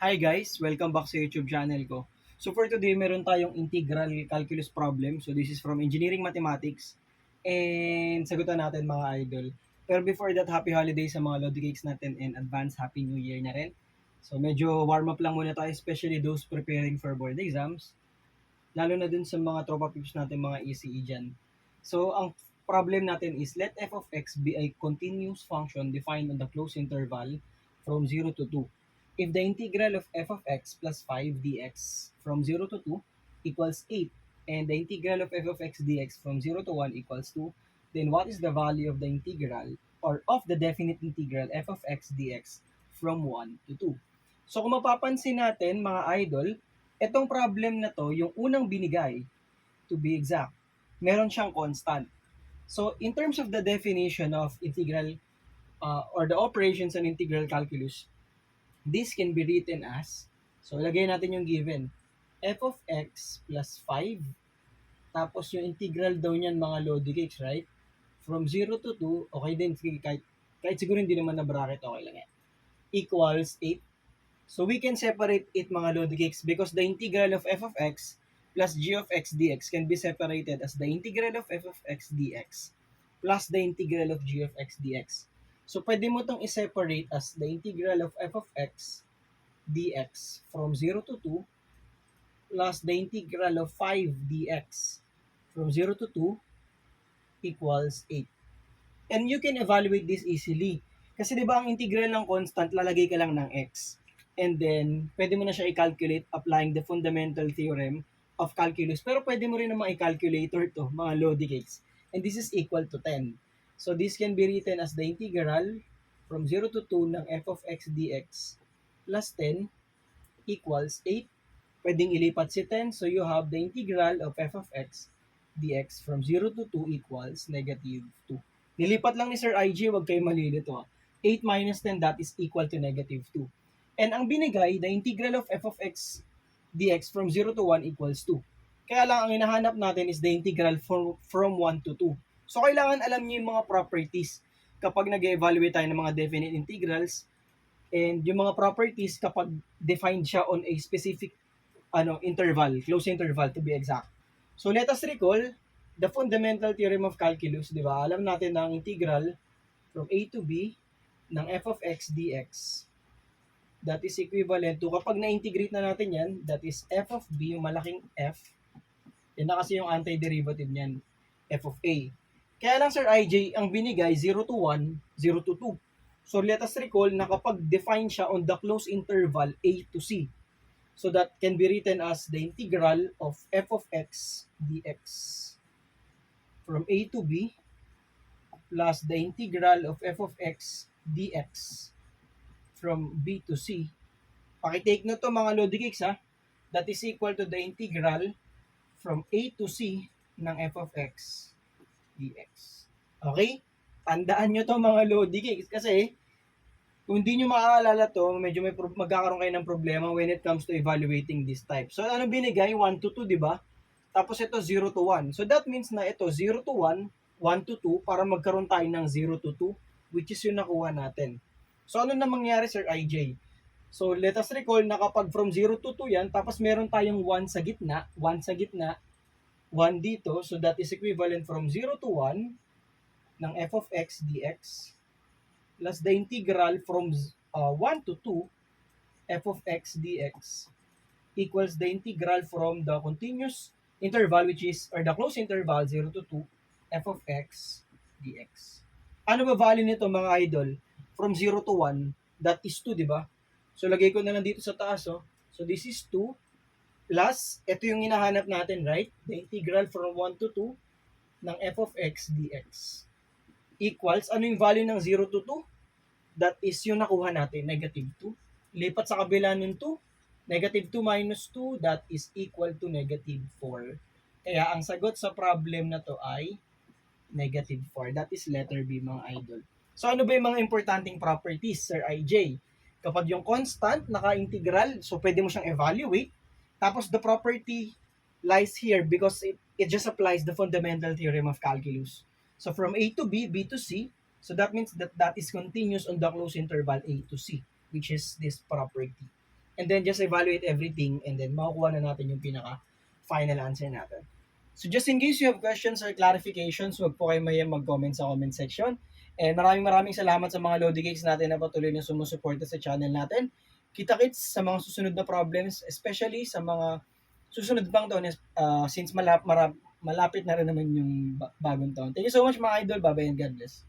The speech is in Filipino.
Hi guys, welcome back sa YouTube channel ko. So for today, meron tayong integral calculus problem. So this is from engineering mathematics. And sagutan natin mga idol. Pero before that, happy holidays sa mga Lodi Cakes natin and advance happy new year na rin. So medyo warm up lang muna tayo, especially those preparing for board exams. Lalo na dun sa mga tropa pips natin, mga ECE dyan. So ang problem natin is let f of x be a continuous function defined on the closed interval from 0 to 2. If the integral of f of x plus 5 dx from 0 to 2 equals 8 and the integral of f of x dx from 0 to 1 equals 2, then what is the value of the integral or of the definite integral f of x dx from 1 to 2? So kung mapapansin natin mga idol, itong problem na to, yung unang binigay, to be exact, meron siyang constant. So in terms of the definition of integral or the operations on integral calculus, this can be written as, so ilagay natin yung given, f of x plus 5, tapos yung integral daw niyan mga Lodi Cakes, right? From 0 to 2, okay din, kahit siguro hindi naman na bracket, okay lang yan. Equals 8. So we can separate it mga Lodi Cakes because the integral of f of x plus g of x dx can be separated as the integral of f of x dx plus the integral of g of x dx. So pwede mo itong i-separate as the integral of f of x dx from 0 to 2 plus the integral of 5 dx from 0 to 2 equals 8. And you can evaluate this easily. Kasi di ba ang integral ng constant, lalagay ka lang ng x. And then, pwede mo na siya i-calculate applying the fundamental theorem of calculus. Pero pwede mo rin naman i-calculator to, mga Lodi Cakes. And this is equal to 10. So this can be written as the integral from 0 to 2 ng f of x dx plus 10 equals 8. Pwedeng ilipat si 10. So you have the integral of f of x dx from 0 to 2 equals negative 2. Nilipat lang ni Sir IG, wag kayo malilito. 8 minus 10, that is equal to negative 2. And ang binigay, the integral of f of x dx from 0 to 1 equals 2. Kaya lang ang hinahanap natin is the integral from 1 to 2. So kailangan alam niyo yung mga properties kapag nag-evaluate tayo ng mga definite integrals and yung mga properties kapag defined siya on a specific interval, close interval to be exact. So let us recall the fundamental theorem of calculus, di ba? Alam natin na ang integral from a to b ng f of x dx that is equivalent to, kapag na-integrate na natin yan, that is f of b, yung malaking f, yan na kasi yung antiderivative niyan, f of a. Kaya lang Sir IJ, ang binigay 0 to 1, 0 to 2. So let us recall na kapag define siya on the closed interval a to c, so that can be written as the integral of f of x dx from a to b plus the integral of f of x dx from b to c. Pakitake na to mga Lodi Cakes ha. That is equal to the integral from a to c ng f of x dx. Okay? Tandaan nyo to mga Lodi Cakes kasi kung hindi nyo maaalala to, medyo magkakaroon kayo ng problema when it comes to evaluating this type. So, ano binigay? 1 to 2, di ba? Tapos ito 0 to 1. So, that means na ito 0 to 1, 1 to 2, para magkaroon tayo ng 0 to 2, which is yung nakuha natin. So, ano na mangyari, Sir IJ? So, let us recall na kapag from 0 to 2 yan, tapos meron tayong 1 sa gitna, 1 sa gitna, 1 dito, so that is equivalent from 0 to 1 ng f of x dx plus the integral from 1 to 2 f of x dx equals the integral from the continuous interval, which is, or the closed interval 0 to 2 f of x dx. Ano ba value nito mga idol? From 0 to 1, that is 2, di ba? So lagay ko na lang dito sa taas, oh. So this is 2 plus, ito yung hinahanap natin, right? The integral from 1 to 2 ng f of x dx equals, ano yung value ng 0 to 2? That is yung nakuha natin, negative 2. Lipat sa kabila ng 2, negative 2 minus 2, that is equal to negative 4. Kaya ang sagot sa problem na to ay negative 4. That is letter B mga idol. So ano ba yung mga importanteng properties, Sir IJ? Kapag yung constant, naka-integral, so pwede mo siyang evaluate. Tapos the property lies here because it just applies the fundamental theorem of calculus. So from A to B, B to C, so that means that that is continuous on the closed interval A to C, which is this property. and then just evaluate everything, and then makukuha na natin yung pinaka final answer natin. So just in case you have questions or clarifications, huwag po kayo mayang mag-comment sa comment section. And maraming salamat sa mga Lodi Cakes natin na patuloy na sumusuporta sa channel natin. Kita-kits sa mga susunod na problems, especially sa mga susunod pang taon, since malapit na rin naman yung bagong taon. Thank you so much mga idol. Bye-bye and God bless.